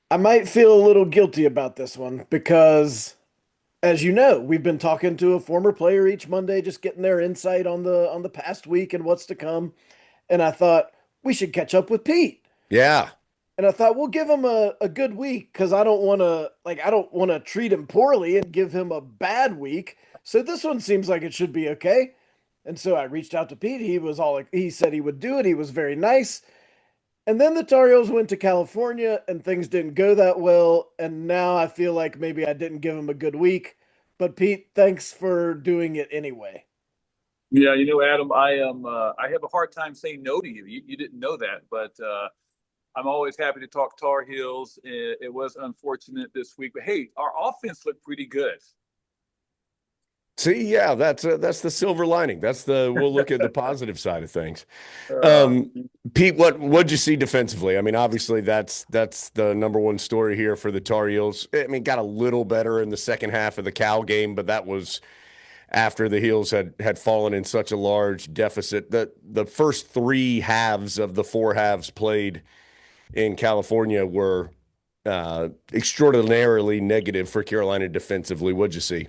I might feel a little guilty about this one because, as you know, we've been talking to a former player each Monday, just getting their insight on the past week and what's to come. And I thought we should catch up with Pete. Yeah. And I thought we'll give him a good week because I don't want to treat him poorly and give him a bad week. So this one seems like it should be okay. And so I reached out to Pete. He said he would do it. He was very nice. And then the Tar Heels went to California and things didn't go that well. And now I feel like maybe I didn't give him a good week. But Pete, thanks for doing it anyway. Yeah, Adam, I have a hard time saying no to you. You didn't know that, but I'm always happy to talk Tar Heels. It was unfortunate this week, but hey, our offense looked pretty good. See, yeah, that's the silver lining. We'll look at the positive side of things. Uh, Um, Pete, what'd you see defensively? I mean, obviously that's the number one story here for the Tar Heels. I mean, got a little better in the second half of the Cal game, but that was after the Heels had fallen in such a large deficit. The first three halves of the four halves played in California were extraordinarily negative for Carolina defensively. What'd you see?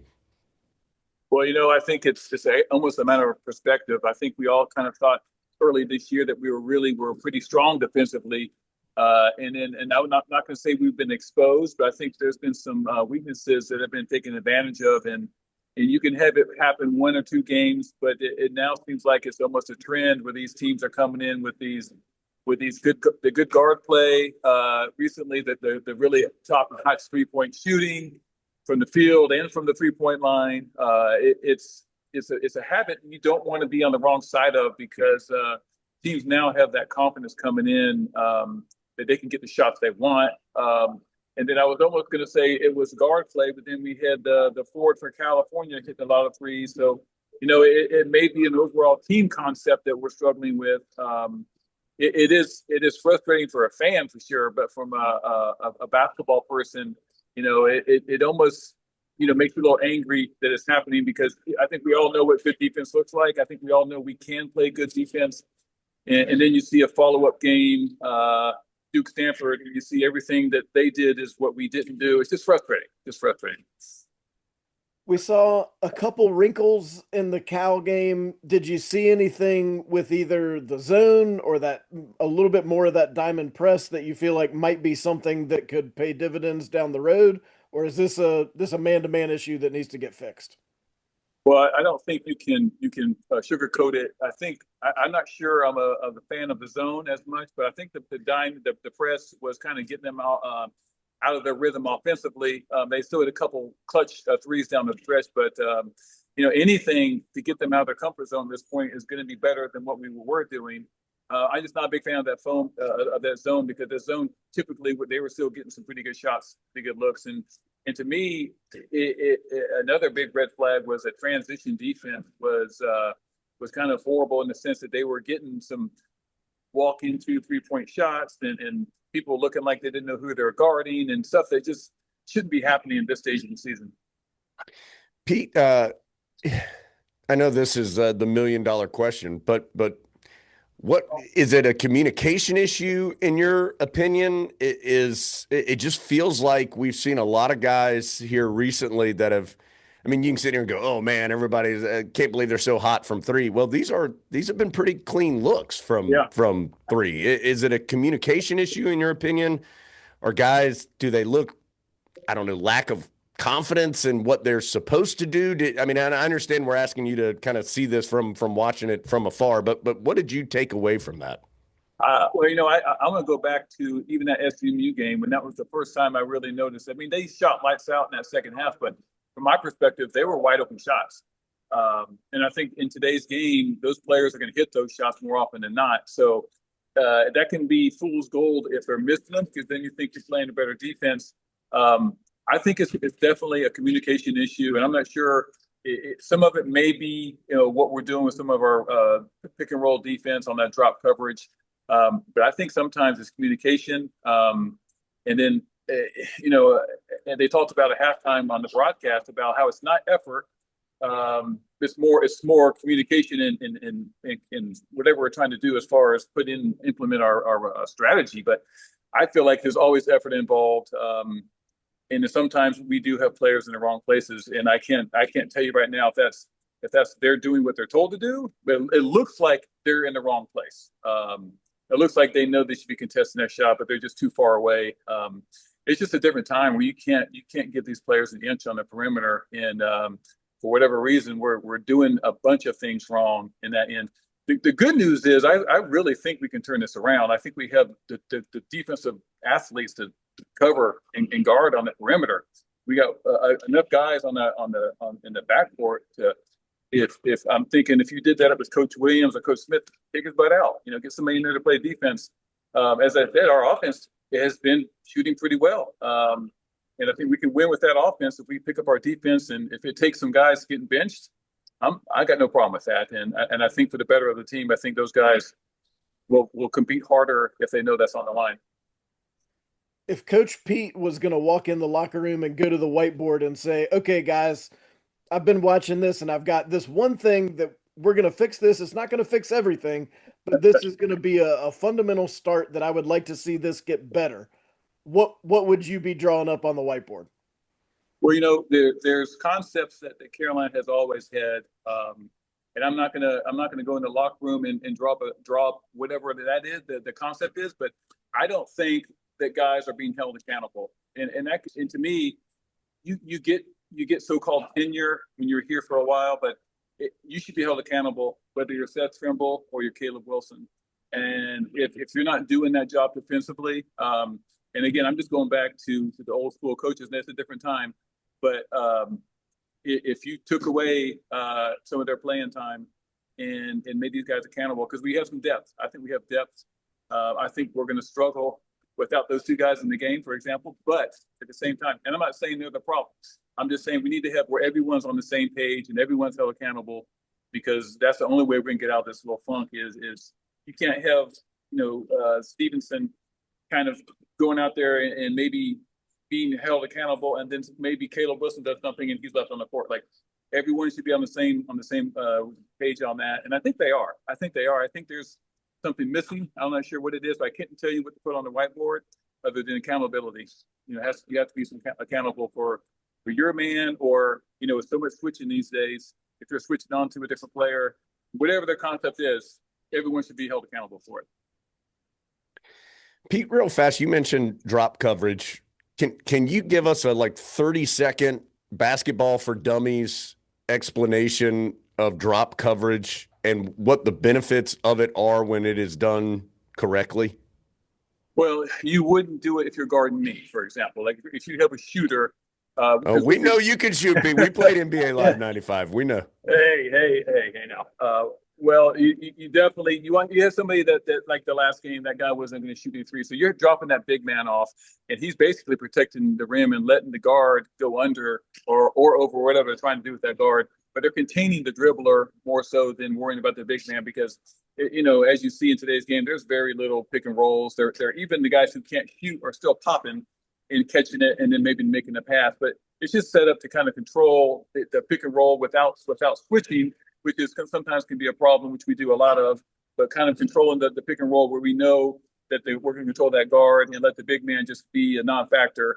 well, I think it's just almost a matter of perspective. I think we all kind of thought early this year that we were pretty strong defensively. And I'm not going to say we've been exposed, but I think there's been some weaknesses that have been taken advantage of, and you can have it happen one or two games, but it now seems like it's almost a trend where these teams are coming in with these good guard play. Recently, the really top notch 3 point shooting from the field and from the 3 point line. It's a habit you don't want to be on the wrong side of because teams now have that confidence coming in that they can get the shots they want. And then I was almost going to say it was guard play, but then we had the forward for California hitting a lot of threes. So, it may be an overall team concept that we're struggling with. It is frustrating for a fan for sure, but from a basketball person, it almost makes me a little angry that it's happening because I think we all know what good defense looks like. I think we all know we can play good defense, and then you see a follow up game, Duke Stanford, and you see everything that they did is what we didn't do. It's just frustrating. Just frustrating. We saw a couple wrinkles in the Cal game. Did you see anything with either the zone or that a little bit more of that diamond press that you feel like might be something that could pay dividends down the road? Or is this a man-to-man issue that needs to get fixed? Well, I don't think you can sugarcoat it. I'm not sure I'm a fan of the zone as much, but I think the press was kind of getting them out of their rhythm offensively. They still had a couple clutch threes down the stretch, but anything to get them out of their comfort zone at this point is going to be better than what we were doing. I'm just not a big fan of that zone because the zone typically they were still getting some pretty good shots, pretty good looks, and to me, another big red flag was that transition defense was kind of horrible in the sense that they were getting some walk into 3 point shots and people looking like they didn't know who they're guarding and stuff that just shouldn't be happening in this stage of the season. Pete, I know this is the $1 million question, but what is it a communication issue in your opinion? It just feels like we've seen a lot of guys here recently that have. I mean, you can sit here and go, "Oh man, everybody's can't believe they're so hot from three." Well, these have been pretty clean looks Yeah. from three. Is it a communication issue in your opinion, or guys do they look I don't know, lack of confidence in what they're supposed to do? I mean, I understand we're asking you to kind of see this from watching it from afar, but what did you take away from that? Well, I'm going to go back to even that SMU game when that was the first time I really noticed. I mean, they shot lights out in that second half, but from my perspective, they were wide open shots. And I think in today's game, those players are going to hit those shots more often than not. So that can be fool's gold if they're missing them because then you think you're playing a better defense. I think it's definitely a communication issue, and I'm not sure. Some of it may be, what we're doing with some of our pick and roll defense on that drop coverage. But I think sometimes it's communication. And then, uh, and they talked about at halftime on the broadcast about how it's not effort. It's more communication in whatever we're trying to do as far as implement our strategy. But I feel like there's always effort involved. And then sometimes we do have players in the wrong places, and I can't tell you right now if that's they're doing what they're told to do, but it looks like they're in the wrong place. It looks like they know they should be contesting that shot, but they're just too far away. It's just a different time where you can't give these players an inch on the perimeter, and for whatever reason, we're doing a bunch of things wrong in that end. The good news is I really think we can turn this around. I think we have the defensive athletes to cover and guard on the perimeter. We got enough guys in the backcourt to. If I'm thinking if you did that with Coach Williams or Coach Smith, take his butt out. Get somebody in there to play defense. As I said, our offense has been shooting pretty well, and I think we can win with that offense if we pick up our defense. And if it takes some guys getting benched, I got no problem with that. And I think for the better of the team, I think those guys will compete harder if they know that's on the line. If Coach Pete was going to walk in the locker room and go to the whiteboard and say, "Okay, guys, I've been watching this and I've got this one thing that we're going to fix this. It's not going to fix everything, but this is going to be a fundamental start that I would like to see this get better." What would you be drawing up on the whiteboard? Well, there's concepts that Carolina has always had, and I'm not gonna go in the locker room and draw up whatever that is the concept is, but I don't think that guys are being held accountable, and to me, you get so-called tenure when you're here for a while, but you should be held accountable whether you're Seth Trimble or you're Caleb Wilson, and if you're not doing that job defensively, and again, I'm just going back to the old school coaches, and that's a different time. But if you took away some of their playing time and made these guys accountable, because we have some depth. I think we have depth. I think we're going to struggle without those two guys in the game, for example. But at the same time, and I'm not saying they're the problem. I'm just saying we need to have where everyone's on the same page and everyone's held accountable, because that's the only way we're going to get out of this little funk is you can't have, Stevenson kind of going out there and maybe being held accountable, and then maybe Caleb Wilson does something and he's left on the court. Like everyone should be on the same page on that, and I think they are. I think there's something missing. I'm not sure what it is, but I can't tell you what to put on the whiteboard other than accountability. You have to be accountable for your man, or with so much switching these days. If you're switching on to a different player, whatever their concept is, everyone should be held accountable for it. Pete, real fast, you mentioned drop coverage. Can you give us a 30-second basketball for dummies explanation of drop coverage and what the benefits of it are when it is done correctly? Well, you wouldn't do it if you're guarding me, for example. Like if you have a shooter. We know you can shoot, Pete. We played NBA Live 95. We know. Hey now. Well, you definitely you have somebody that like the last game, that guy wasn't going to shoot any three, so you're dropping that big man off, and he's basically protecting the rim and letting the guard go under or over, whatever they're trying to do with that guard. But they're containing the dribbler more so than worrying about the big man, because as you see in today's game, there's very little pick and rolls. They're even the guys who can't shoot are still popping and catching it and then maybe making the pass, but it's just set up to kind of control the pick and roll without switching, which is sometimes can be a problem, which we do a lot of, but kind of controlling the pick and roll where we know that we're going to control that guard and let the big man just be a non-factor.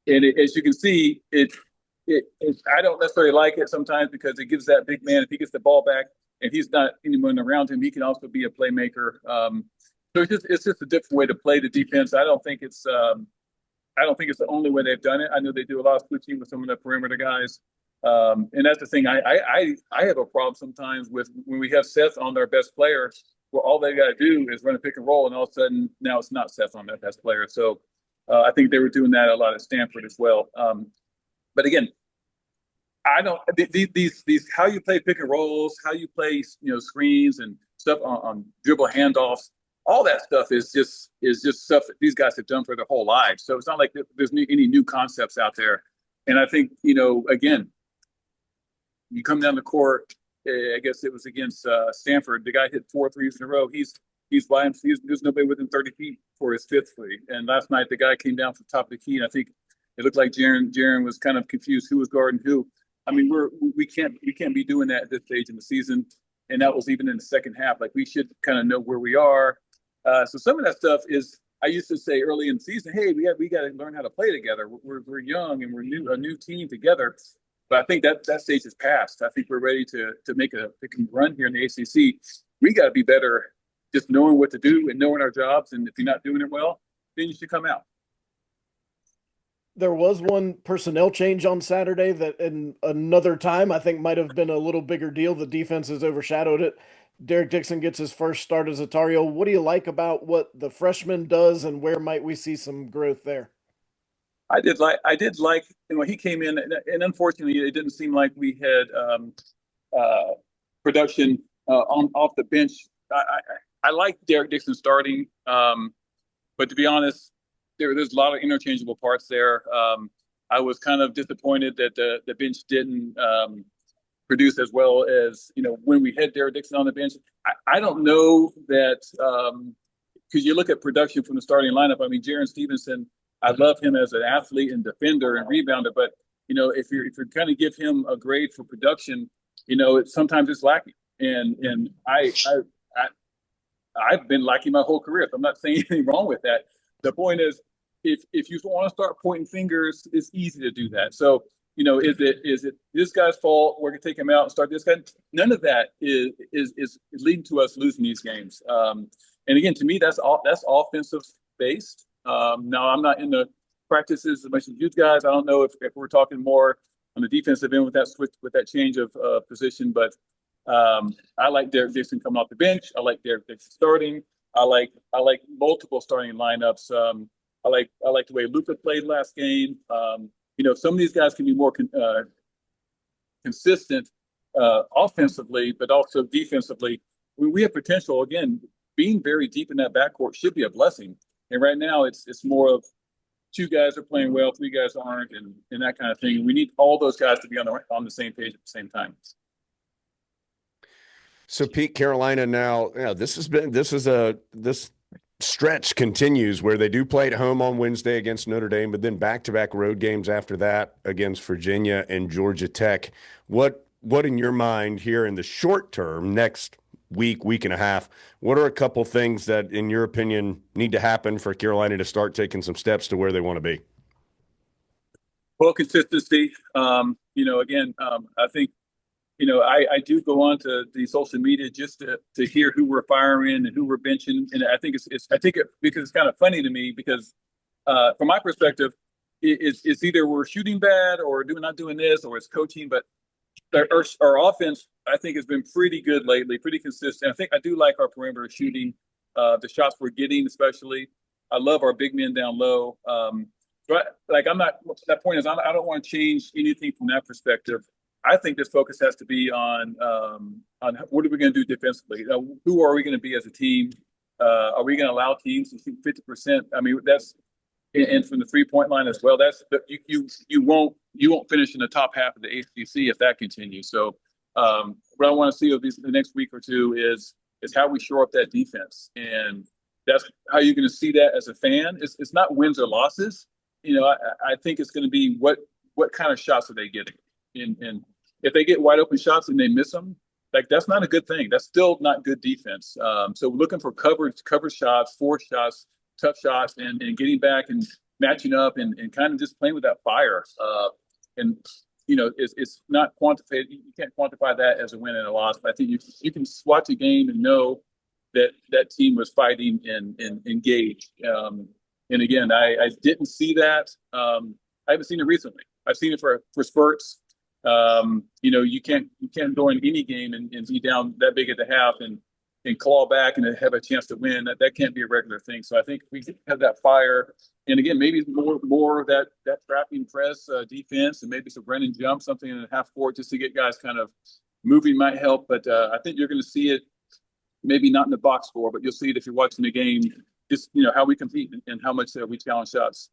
And as you can see, I don't necessarily like it sometimes, because it gives that big man, if he gets the ball back and he's not anyone around him, he can also be a playmaker. So it's just a different way to play the defense. I don't think it's the only way they've done it. I know they do a lot of switching with some of the perimeter guys. And that's the thing. I have a problem sometimes with when we have Seth on their best player, where all they got to do is run a pick and roll, and all of a sudden now it's not Seth on their best player. So I think they were doing that a lot at Stanford as well. But again, I don't these how you play pick and rolls, how you play screens and stuff on dribble handoffs. All that stuff is just stuff that these guys have done for their whole lives. So it's not like there's any new concepts out there. And I think, again, you come down the court, I guess it was against Stanford. The guy hit 4 threes in a row. He's there's nobody within 30 feet for his fifth three. And last night the guy came down from the top of the key, and I think it looked like Jaren was kind of confused who was guarding who. I mean, we can't be doing that at this stage in the season. And that was even in the second half. Like, we should kind of know where we are. So some of that stuff is I used to say early in the season, hey, we got to learn how to play together. We're young and we're a new team together. But I think that stage is past. I think we're ready to make a run here in the ACC. We got to be better, just knowing what to do and knowing our jobs. And if you're not doing it well, then you should come out. There was one personnel change on Saturday that in another time I think might have been a little bigger deal. The defense has overshadowed it. Derek Dixon gets his first start as a Tar Heel. What do you like about what the freshman does, and where might we see some growth there? I did like when he came in, and unfortunately, it didn't seem like we had uh, production on off the bench. I like Derek Dixon starting, but to be honest, there's a lot of interchangeable parts there. I was kind of disappointed that the bench didn't produce as well as when we had Derek Dixon on the bench. I don't know that because you look at production from the starting lineup. I mean, Jaron Stevenson. I love him as an athlete and defender and rebounder, but if you're kind of give him a grade for production, sometimes it's lacking. And I've been lacking my whole career. So I'm not saying anything wrong with that. The point is, if you want to start pointing fingers, it's easy to do that. So is it this guy's fault? We're gonna take him out and start this guy. None of that is leading to us losing these games. And again, to me, that's offensive based. Now, I'm not in the practices as much as you guys. I don't know if we're talking more on the defensive end with that switch, with that change of position. But I like Derek Dixon coming off the bench. I like Derek Dixon starting. I like multiple starting lineups. I like the way Luka played last game. Some of these guys can be more consistent offensively, but also defensively. We have potential. Again, being very deep in that backcourt should be a blessing. And right now, it's more of two guys are playing well, three guys aren't, and that kind of thing. We need all those guys to be on the same page at the same time. So Pete, Carolina now, this stretch continues where they do play at home on Wednesday against Notre Dame, but then back-to-back road games after that against Virginia and Georgia Tech. What in your mind here in the short term, next week and a half, what are a couple things that, in your opinion, need to happen for Carolina to start taking some steps to where they want to be? Well, consistency. I think, I do go on to the social media just to hear who we're firing and who we're benching. And I think because it's kind of funny to me because from my perspective, it's either we're shooting bad or not doing this, or it's coaching, but our offense, I think, has been pretty good lately, pretty consistent. I do like our perimeter shooting, the shots we're getting, especially. I love our big men down low. But I'm not. That point is, I don't want to change anything from that perspective. I think this focus has to be on what are we going to do defensively? Who are we going to be as a team? Are we going to allow teams to shoot 50%? I mean, that's and from the 3-point line as well. That's you won't finish in the top half of the ACC if that continues. So what I want to see of the next week or two is how we shore up that defense, and that's how you're going to see that as a fan. It's not wins or losses. I think it's going to be what kind of shots are they getting, and if they get wide open shots and they miss them, that's not a good thing. That's still not good defense. So looking for cover shots, forced shots, tough shots, and getting back and matching up and kind of just playing with that fire. It's not quantified. You can't quantify that as a win and a loss. But I think you can watch a game and know that team was fighting and engaged. And again, I didn't see that. I haven't seen it recently. I've seen it for spurts. You can't go in any game and be down that big at the half and claw back and have a chance to win. That can't be a regular thing. So I think we have that fire. And again, maybe more of that trapping press defense, and maybe some run and jump, something in the half court just to get guys kind of moving might help. But I think you're going to see it, maybe not in the box score, but you'll see it if you're watching the game. Just how we compete and how much we challenge shots.